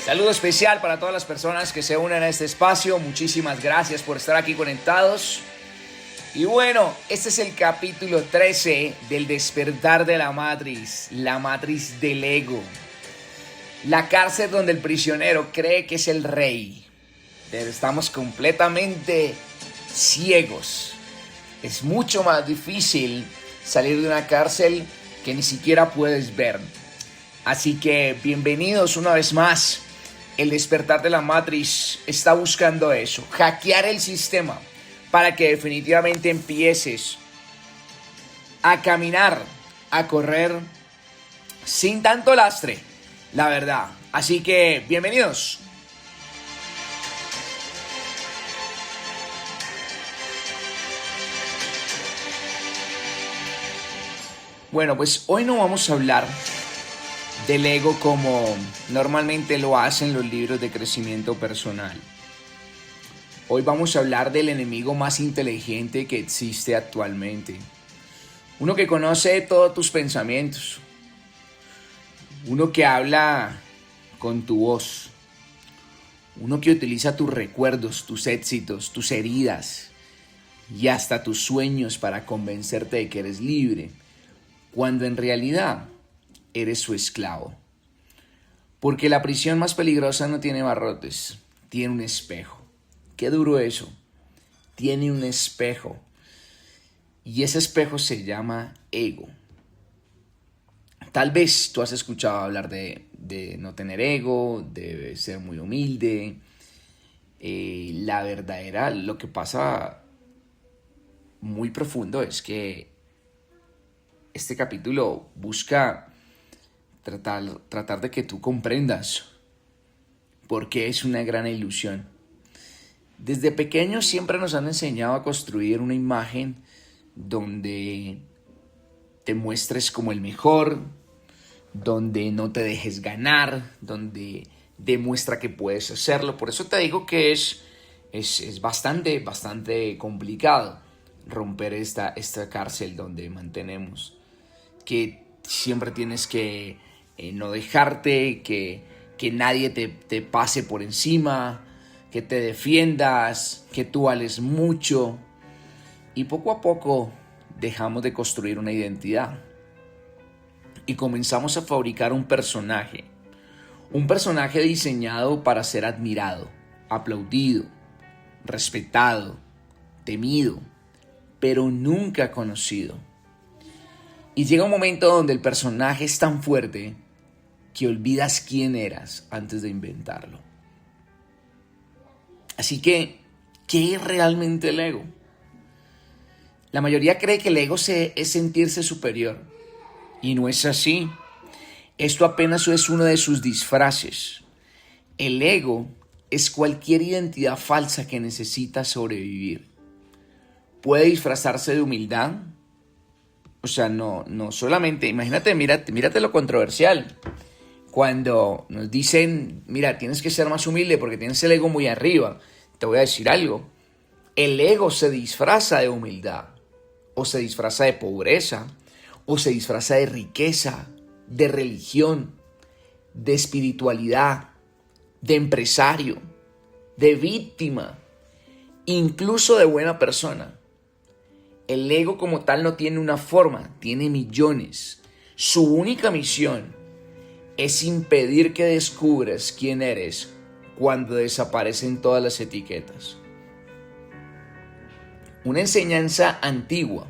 Saludo especial para todas las personas que se unen a este espacio. Muchísimas gracias por estar aquí conectados. Y bueno, este es el capítulo 13 del despertar de la matriz del ego. La cárcel donde el prisionero cree que es el rey. Pero estamos completamente ciegos. Es mucho más difícil salir de una cárcel que ni siquiera puedes ver. Así que bienvenidos una vez más. El despertar de la matriz está buscando eso, hackear el sistema para que definitivamente empieces a caminar, a correr sin tanto lastre, la verdad. Así que bienvenidos. Bueno, pues hoy no vamos a hablar del ego como normalmente lo hacen los libros de crecimiento personal. Hoy vamos a hablar del enemigo más inteligente que existe actualmente. Uno que conoce todos tus pensamientos. Uno que habla con tu voz. Uno que utiliza tus recuerdos, tus éxitos, tus heridas y hasta tus sueños para convencerte de que eres libre, cuando en realidad eres su esclavo. Porque la prisión más peligrosa no tiene barrotes, tiene un espejo. Qué duro eso. Tiene un espejo. Y ese espejo se llama ego. Tal vez tú has escuchado hablar de no tener ego, de ser muy humilde. La verdadera, lo que pasa muy profundo es que este capítulo busca tratar de que tú comprendas por qué es una gran ilusión. Desde pequeños siempre nos han enseñado a construir una imagen donde te muestres como el mejor, donde no te dejes ganar, donde demuestra que puedes hacerlo. Por eso te digo que es bastante complicado romper esta cárcel donde mantenemos, que siempre tienes que no dejarte, que nadie te pase por encima, que te defiendas, que tú vales mucho. Y poco a poco dejamos de construir una identidad y comenzamos a fabricar un personaje diseñado para ser admirado, aplaudido, respetado, temido, pero nunca conocido. Y llega un momento donde el personaje es tan fuerte que olvidas quién eras antes de inventarlo. Así que, ¿qué es realmente el ego? La mayoría cree que el ego es sentirse superior. Y no es así. Esto apenas es uno de sus disfraces. El ego es cualquier identidad falsa que necesita sobrevivir. Puede disfrazarse de humildad. O sea, no solamente, imagínate, mírate lo controversial. Cuando nos dicen, mira, tienes que ser más humilde porque tienes el ego muy arriba. Te voy a decir algo. El ego se disfraza de humildad, o se disfraza de pobreza, o se disfraza de riqueza, de religión, de espiritualidad, de empresario, de víctima, incluso de buena persona. El ego como tal no tiene una forma, tiene millones. Su única misión es impedir que descubras quién eres cuando desaparecen todas las etiquetas. Una enseñanza antigua.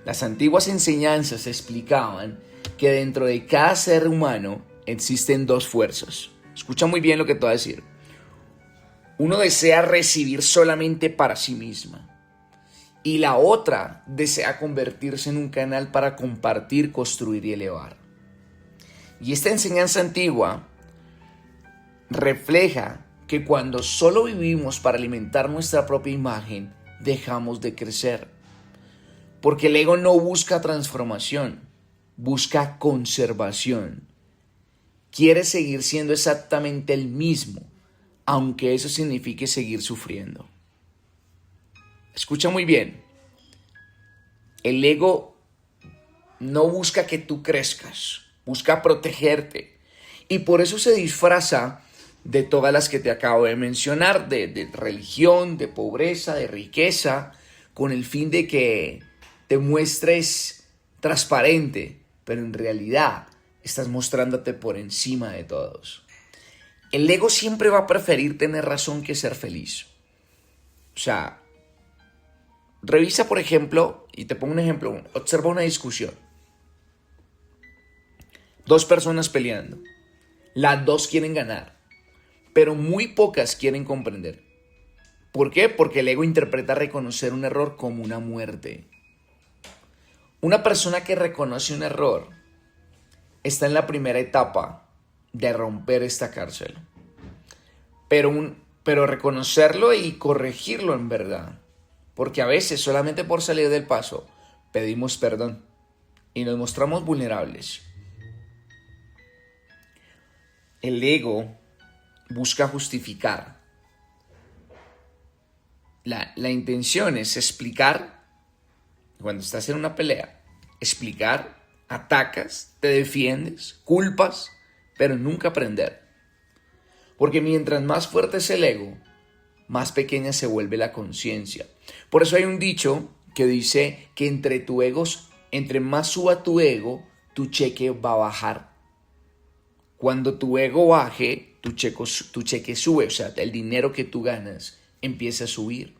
Las antiguas enseñanzas explicaban que dentro de cada ser humano existen dos fuerzas. Escucha muy bien lo que te voy a decir. Uno desea recibir solamente para sí misma. Y la otra desea convertirse en un canal para compartir, construir y elevar. Y esta enseñanza antigua refleja que cuando solo vivimos para alimentar nuestra propia imagen, dejamos de crecer. Porque el ego no busca transformación, busca conservación. Quiere seguir siendo exactamente el mismo, aunque eso signifique seguir sufriendo. Escucha muy bien. El ego no busca que tú crezcas, busca protegerte Y por eso se disfraza de todas las que te acabo de mencionar, de religión, de pobreza, de riqueza, con el fin de que te muestres transparente, pero en realidad estás mostrándote por encima de todos. El ego siempre va a preferir tener razón que ser feliz. O sea, revisa, por ejemplo, y te pongo un ejemplo, observa una discusión. Dos personas peleando. Las dos quieren ganar, pero muy pocas quieren comprender. ¿Por qué? Porque el ego interpreta reconocer un error como una muerte. Una persona que reconoce un error está en la primera etapa de romper esta cárcel. Pero reconocerlo y corregirlo en verdad. Porque a veces, solamente por salir del paso, pedimos perdón y nos mostramos vulnerables. El ego busca justificar. La intención es explicar, cuando estás en una pelea, explicar, atacas, te defiendes, culpas, pero nunca aprender. Porque mientras más fuerte es el ego, más pequeña se vuelve la conciencia. Por eso hay un dicho que dice que entre más suba tu ego, tu cheque va a bajar. Cuando tu ego baje, tu cheque sube, o sea, el dinero que tú ganas empieza a subir.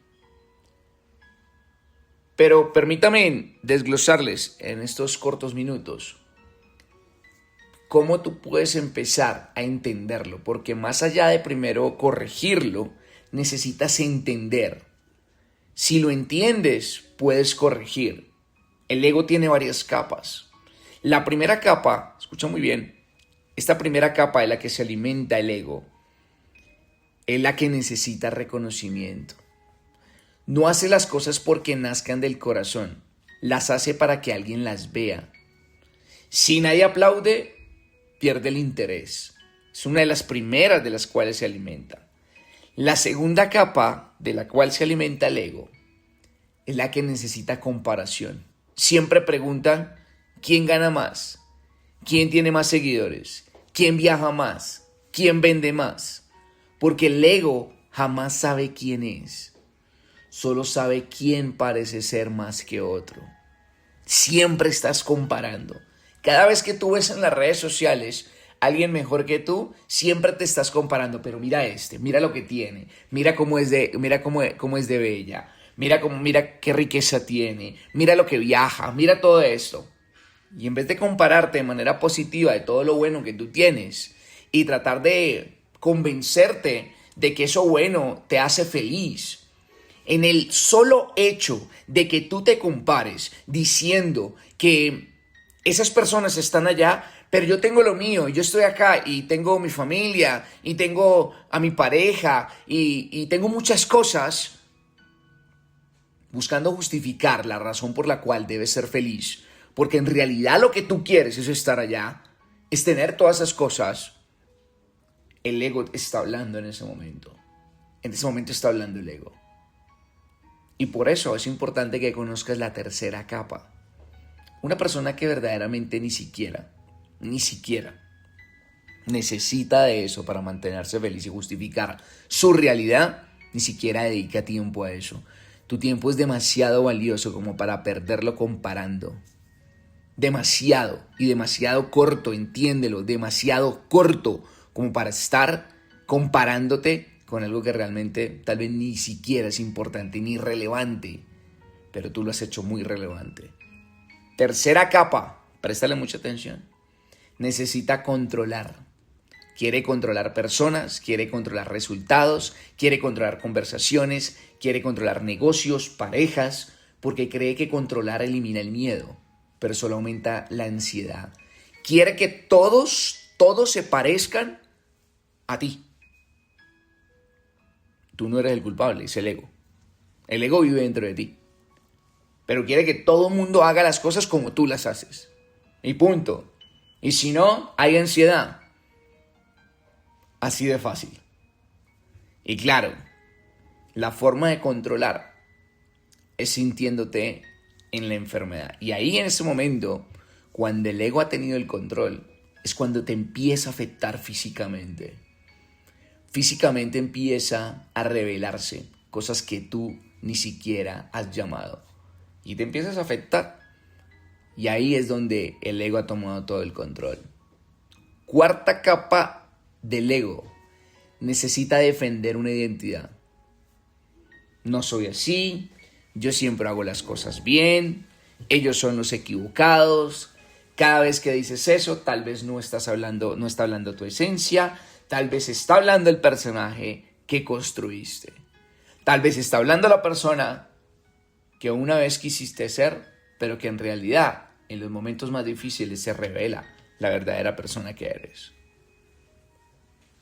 Pero permítame desglosarles en estos cortos minutos cómo tú puedes empezar a entenderlo, porque más allá de primero corregirlo, necesitas entender. Si lo entiendes, puedes corregir. El ego tiene varias capas. La primera capa, escucha muy bien, esta primera capa de la que se alimenta el ego es la que necesita reconocimiento. No hace las cosas porque nazcan del corazón, las hace para que alguien las vea. Si nadie aplaude, pierde el interés. Es una de las primeras de las cuales se alimenta. La segunda capa de la cual se alimenta el ego es la que necesita comparación. Siempre preguntan, ¿quién gana más? ¿Quién tiene más seguidores? ¿Quién viaja más? ¿Quién vende más? Porque el ego jamás sabe quién es. Solo sabe quién parece ser más que otro. Siempre estás comparando. Cada vez que tú ves en las redes sociales a alguien mejor que tú, siempre te estás comparando. Pero mira mira lo que tiene, mira cómo es de bella, mira qué riqueza tiene, mira lo que viaja, mira todo esto. Y en vez de compararte de manera positiva de todo lo bueno que tú tienes y tratar de convencerte de que eso bueno te hace feliz, en el solo hecho de que tú te compares diciendo que esas personas están allá, pero yo tengo lo mío, yo estoy acá y tengo mi familia y tengo a mi pareja y tengo muchas cosas, buscando justificar la razón por la cual debes ser feliz, porque en realidad lo que tú quieres es estar allá, es tener todas esas cosas. El ego está hablando en ese momento. En ese momento está hablando el ego. Y por eso es importante que conozcas la tercera capa. Una persona que verdaderamente ni siquiera necesita de eso para mantenerse feliz y justificar su realidad, ni siquiera dedica tiempo a eso. Tu tiempo es demasiado valioso como para perderlo comparando. Demasiado y demasiado corto, entiéndelo, demasiado corto como para estar comparándote con algo que realmente tal vez ni siquiera es importante ni relevante, pero tú lo has hecho muy relevante. Tercera capa, préstale mucha atención. Necesita controlar. Quiere controlar personas, quiere controlar resultados, quiere controlar conversaciones, quiere controlar negocios, parejas, porque cree que controlar elimina el miedo, pero solo aumenta la ansiedad. Quiere que todos se parezcan a ti. Tú no eres el culpable, es el ego. El ego vive dentro de ti. Pero quiere que todo el mundo haga las cosas como tú las haces. Y punto. Y si no, hay ansiedad. Así de fácil. Y claro, la forma de controlar es sintiéndote en la enfermedad. Y ahí en ese momento, cuando el ego ha tenido el control, es cuando te empieza a afectar físicamente. Físicamente empieza a revelarse cosas que tú ni siquiera has llamado. Y te empiezas a afectar. Y ahí es donde el ego ha tomado todo el control. Cuarta capa del ego. Necesita defender una identidad. No soy así. Yo siempre hago las cosas bien. Ellos son los equivocados. Cada vez que dices eso, tal vez no está hablando tu esencia. Tal vez está hablando el personaje que construiste. Tal vez está hablando la persona que una vez quisiste ser, pero que en realidad, en los momentos más difíciles, se revela la verdadera persona que eres.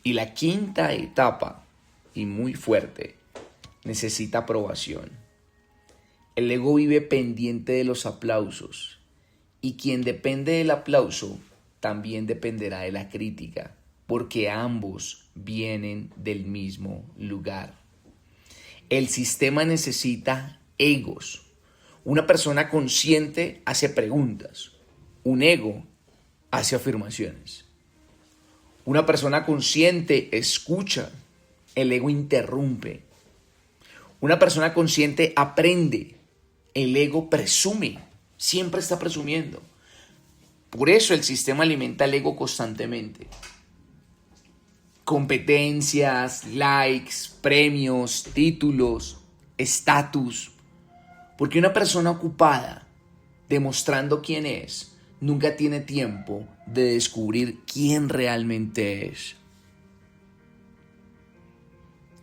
Y la quinta etapa, y muy fuerte, necesita aprobación. El ego vive pendiente de los aplausos, y quien depende del aplauso también dependerá de la crítica, porque ambos vienen del mismo lugar. El sistema necesita egos. Una persona consciente hace preguntas. Un ego hace afirmaciones. Una persona consciente escucha. El ego interrumpe. Una persona consciente aprende. El ego presume. Siempre está presumiendo. Por eso el sistema alimenta el ego constantemente. Competencias, likes, premios, títulos, estatus. Porque una persona ocupada, demostrando quién es, nunca tiene tiempo de descubrir quién realmente es.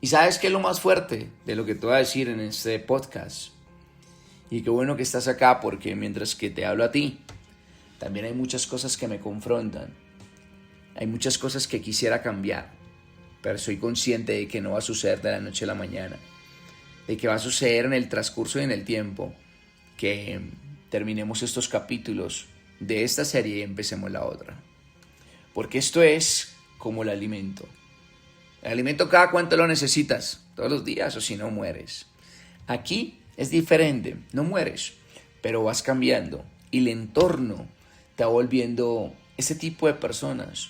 ¿Y sabes qué es lo más fuerte de lo que te voy a decir en este podcast? Y qué bueno que estás acá, porque mientras que te hablo a ti, también hay muchas cosas que me confrontan. Hay muchas cosas que quisiera cambiar, pero soy consciente de que no va a suceder de la noche a la mañana. De que va a suceder en el transcurso y en el tiempo que terminemos estos capítulos de esta serie y empecemos la otra. Porque esto es como el alimento. El alimento, ¿cada cuánto lo necesitas? Todos los días, o si no mueres. Aquí es diferente, no mueres, pero vas cambiando y el entorno te va volviendo ese tipo de personas.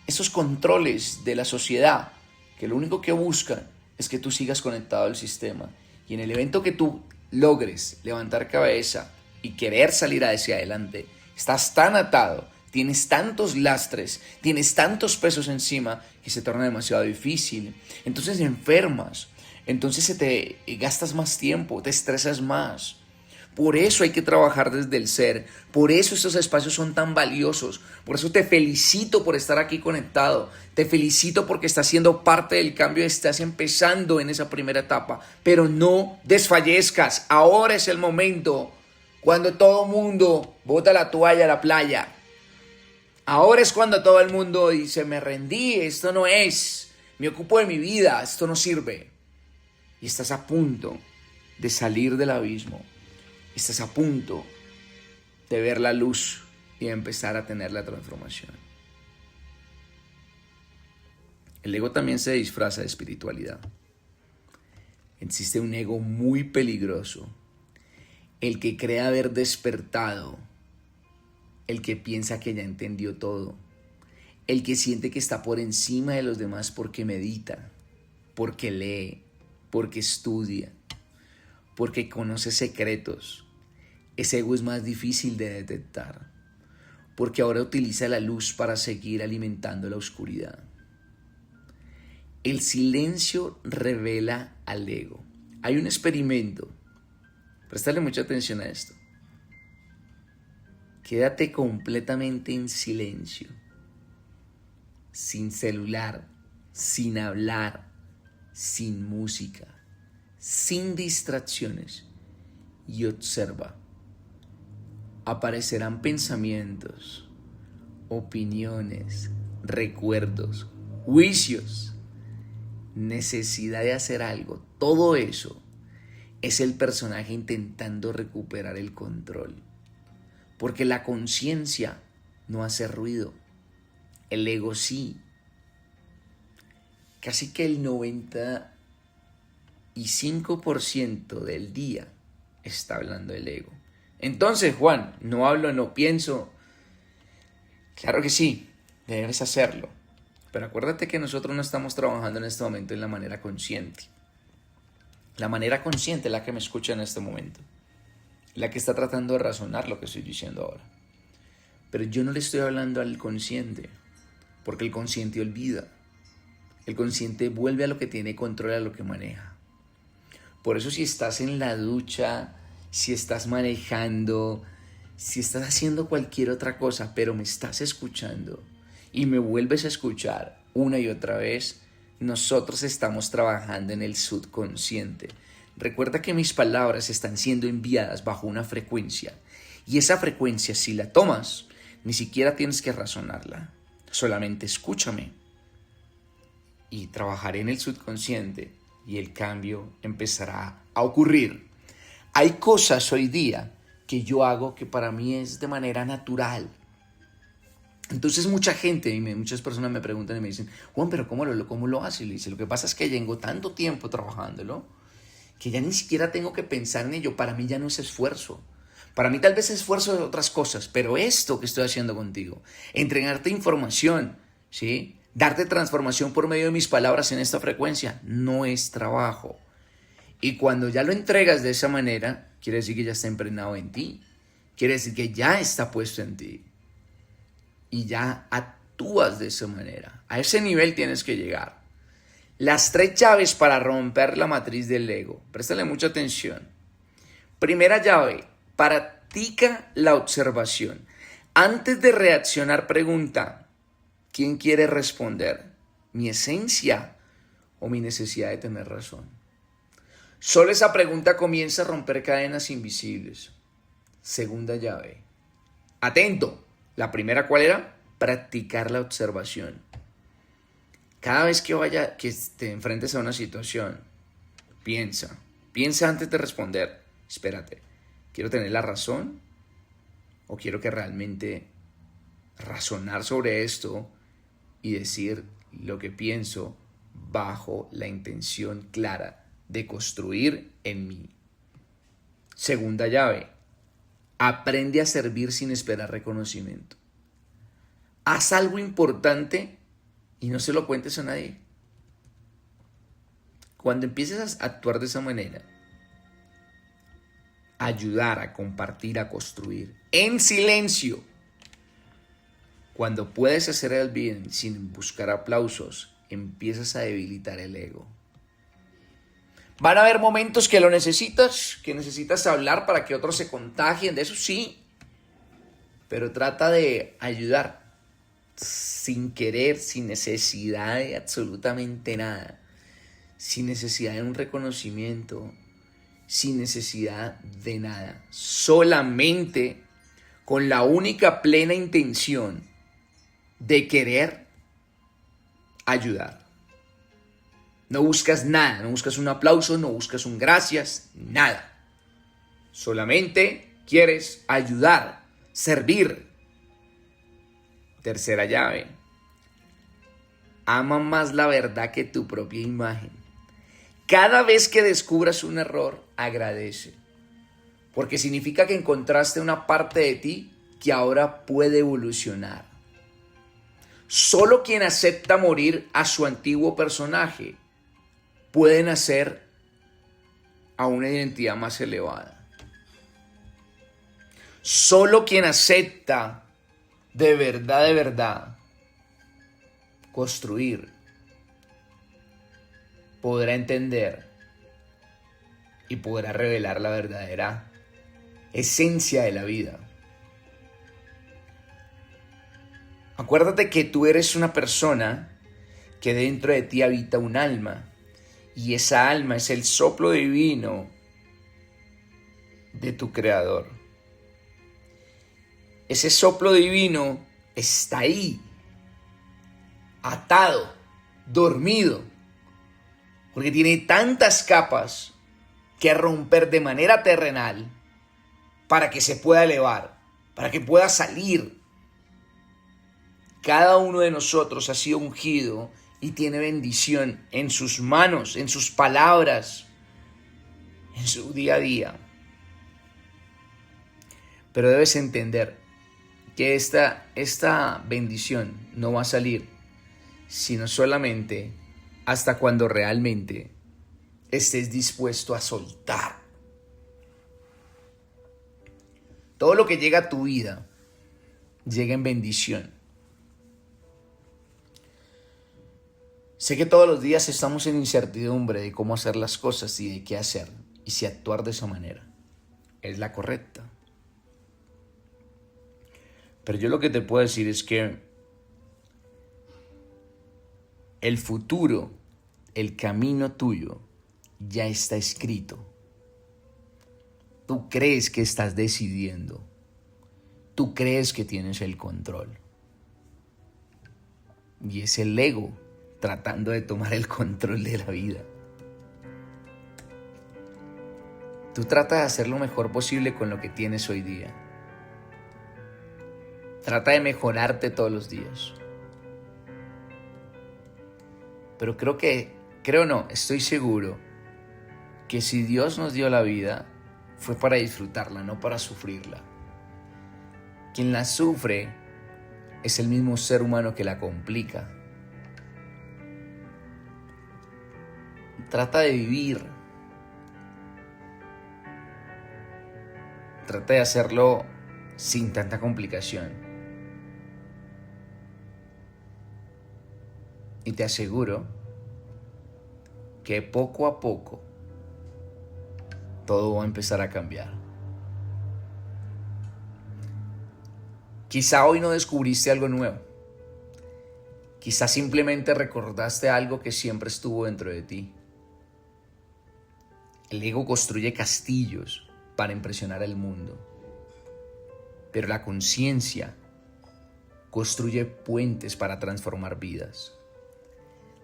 Esos controles de la sociedad que lo único que buscan es que tú sigas conectado al sistema. Y en el evento que tú logres levantar cabeza y querer salir hacia adelante, estás tan atado, tienes tantos lastres, tienes tantos pesos encima que se torna demasiado difícil. Entonces enfermas, entonces gastas más tiempo, te estresas más. Por eso hay que trabajar desde el ser. Por eso estos espacios son tan valiosos. Por eso te felicito por estar aquí conectado. Te felicito porque estás siendo parte del cambio. Estás empezando en esa primera etapa. Pero no desfallezcas. Ahora es el momento. Cuando todo el mundo bota la toalla a la playa. Ahora es cuando todo el mundo dice: me rendí, esto no es. Me ocupo de mi vida, esto no sirve. Y estás a punto de salir del abismo. Estás a punto de ver la luz y de empezar a tener la transformación. El ego también se disfraza de espiritualidad. Existe un ego muy peligroso, el que cree haber despertado, el que piensa que ya entendió todo, el que siente que está por encima de los demás porque medita, porque lee, porque estudia, porque conoce secretos. Ese ego es más difícil de detectar, porque ahora utiliza la luz para seguir alimentando la oscuridad. El silencio revela al ego. Hay un experimento, préstale mucha atención a esto. Quédate completamente en silencio, sin celular, sin hablar, sin música, sin distracciones, y observa. Aparecerán pensamientos, opiniones, recuerdos, juicios, necesidad de hacer algo. Todo eso es el personaje intentando recuperar el control. Porque la conciencia no hace ruido, el ego sí. Casi que el 95% del día está hablando el ego. Entonces, Juan, no hablo, no pienso. Claro que sí, debes hacerlo. Pero acuérdate que nosotros no estamos trabajando en este momento en la manera consciente. La manera consciente es la que me escucha en este momento. La que está tratando de razonar lo que estoy diciendo ahora. Pero yo no le estoy hablando al consciente, porque el consciente olvida. El consciente vuelve a lo que tiene control, a lo que maneja. Por eso si estás en la ducha, si estás manejando, si estás haciendo cualquier otra cosa, pero me estás escuchando y me vuelves a escuchar una y otra vez, nosotros estamos trabajando en el subconsciente. Recuerda que mis palabras están siendo enviadas bajo una frecuencia y esa frecuencia, si la tomas, ni siquiera tienes que razonarla, solamente escúchame y trabajaré en el subconsciente y el cambio empezará a ocurrir. Hay cosas hoy día que yo hago que para mí es de manera natural. Entonces mucha gente y muchas personas me preguntan y me dicen, Juan, pero ¿cómo lo haces? Y le dice, lo que pasa es que llevo tanto tiempo trabajándolo que ya ni siquiera tengo que pensar en ello. Para mí ya no es esfuerzo. Para mí tal vez es esfuerzo de otras cosas, pero esto que estoy haciendo contigo, entregarte información, ¿sí? Darte transformación por medio de mis palabras en esta frecuencia, no es trabajo. Y cuando ya lo entregas de esa manera, quiere decir que ya está impregnado en ti. Quiere decir que ya está puesto en ti. Y ya actúas de esa manera. A ese nivel tienes que llegar. Las 3 llaves para romper la matriz del ego. Préstale mucha atención. Primera llave, practica la observación. Antes de reaccionar, pregunta, ¿quién quiere responder? ¿Mi esencia o mi necesidad de tener razón? Solo esa pregunta comienza a romper cadenas invisibles. Segunda llave. Atento. La primera, ¿cuál era? Practicar la observación. Cada vez que te enfrentes a una situación, piensa antes de responder. Espérate, ¿quiero tener la razón? ¿O quiero que realmente razonar sobre esto y decir lo que pienso bajo la intención clara de construir en mí? Segunda llave. Aprende a servir sin esperar reconocimiento. Haz algo importante y no se lo cuentes a nadie. Cuando empieces a actuar de esa manera, ayudar, a compartir, a construir, en silencio, cuando puedes hacer el bien sin buscar aplausos, empiezas a debilitar el ego. Van a haber momentos que lo necesitas, que necesitas hablar para que otros se contagien, de eso sí. Pero trata de ayudar sin querer, sin necesidad de absolutamente nada. Sin necesidad de un reconocimiento, sin necesidad de nada. Solamente con la única plena intención de querer ayudar. No buscas nada, no buscas un aplauso, no buscas un gracias, nada. Solamente quieres ayudar, servir. Tercera llave. Ama más la verdad que tu propia imagen. Cada vez que descubras un error, agradece. Porque significa que encontraste una parte de ti que ahora puede evolucionar. Solo quien acepta morir a su antiguo personaje puede nacer a una identidad más elevada. Solo quien acepta de verdad, construir, podrá entender y podrá revelar la verdadera esencia de la vida. Acuérdate que tú eres una persona que dentro de ti habita un alma. Y esa alma es el soplo divino de tu Creador. Ese soplo divino está ahí, atado, dormido, porque tiene tantas capas que romper de manera terrenal para que se pueda elevar, para que pueda salir. Cada uno de nosotros ha sido ungido y tiene bendición en sus manos, en sus palabras, en su día a día. Pero debes entender que esta bendición no va a salir, sino solamente hasta cuando realmente estés dispuesto a soltar. Todo lo que llega a tu vida llega en bendición. Sé que todos los días estamos en incertidumbre de cómo hacer las cosas y de qué hacer y si actuar de esa manera es la correcta. Pero yo lo que te puedo decir es que el futuro, el camino tuyo ya está escrito. Tú crees que estás decidiendo. Tú crees que tienes el control. Y es el ego tratando de tomar el control de la vida. Tú trata de hacer lo mejor posible con lo que tienes hoy día. Trata de mejorarte todos los días. Pero estoy seguro que si Dios nos dio la vida, fue para disfrutarla, no para sufrirla. Quien la sufre es el mismo ser humano que la complica. Trata de vivir. Trata de hacerlo sin tanta complicación. Y te aseguro que poco a poco todo va a empezar a cambiar. Quizá hoy no descubriste algo nuevo. Quizá simplemente recordaste algo que siempre estuvo dentro de ti. El ego construye castillos para impresionar al mundo, pero la conciencia construye puentes para transformar vidas.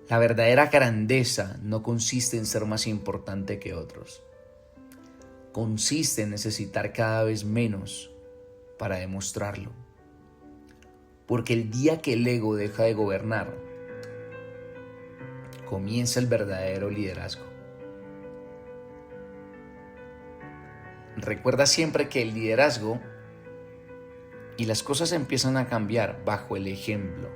La verdadera grandeza no consiste en ser más importante que otros. Consiste en necesitar cada vez menos para demostrarlo. Porque el día que el ego deja de gobernar, comienza el verdadero liderazgo. Recuerda siempre que el liderazgo y las cosas empiezan a cambiar bajo el ejemplo.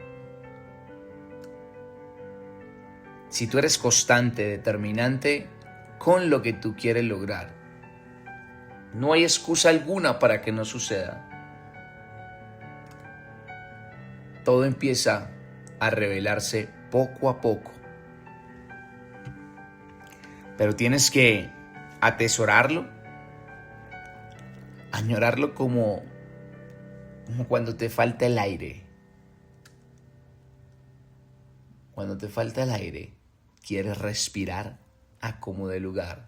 Si tú eres constante, determinante con lo que tú quieres lograr, no hay excusa alguna para que no suceda. Todo empieza a revelarse poco a poco. Pero tienes que atesorarlo, añorarlo como cuando te falta el aire. Cuando te falta el aire, quieres respirar a como de lugar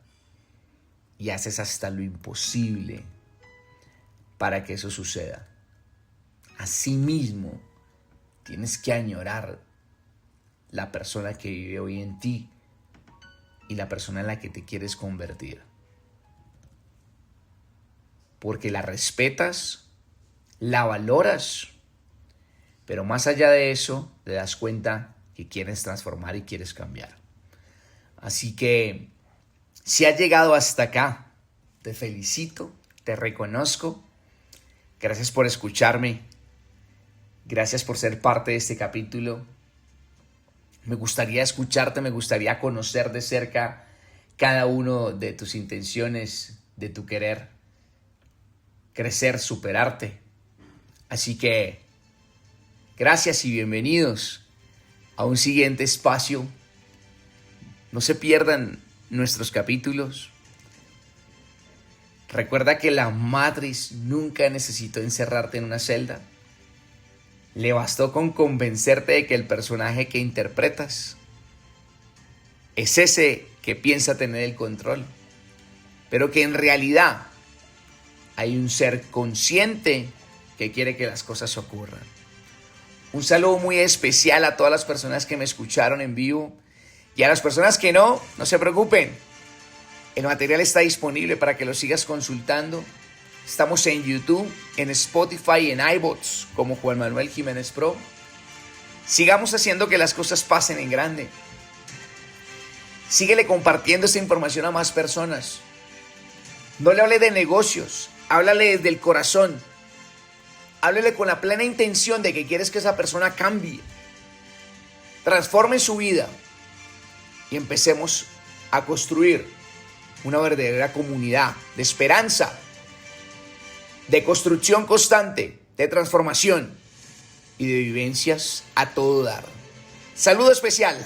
y haces hasta lo imposible para que eso suceda. Asimismo, tienes que añorar la persona que vive hoy en ti y la persona en la que te quieres convertir. Porque la respetas, la valoras, pero más allá de eso, te das cuenta que quieres transformar y quieres cambiar. Así que, si has llegado hasta acá, te felicito, te reconozco. Gracias por escucharme. Gracias por ser parte de este capítulo. Me gustaría escucharte, me gustaría conocer de cerca cada uno de tus intenciones, de tu querer crecer, superarte. Así que, gracias y bienvenidos a un siguiente espacio. No se pierdan nuestros capítulos. Recuerda que la Matrix nunca necesitó encerrarte en una celda. Le bastó con convencerte de que el personaje que interpretas es ese que piensa tener el control, pero que en realidad hay un ser consciente que quiere que las cosas ocurran. Un saludo muy especial a todas las personas que me escucharon en vivo y a las personas que no se preocupen. El material está disponible para que lo sigas consultando. Estamos en YouTube, en Spotify y en iVoox como Juan Manuel Jiménez Pro. Sigamos haciendo que las cosas pasen en grande. Síguele compartiendo esta información a más personas. No le hable de negocios, háblale desde el corazón. Háblele con la plena intención de que quieres que esa persona cambie, transforme su vida y empecemos a construir una verdadera comunidad de esperanza, de construcción constante, de transformación y de vivencias a todo dar. Saludo especial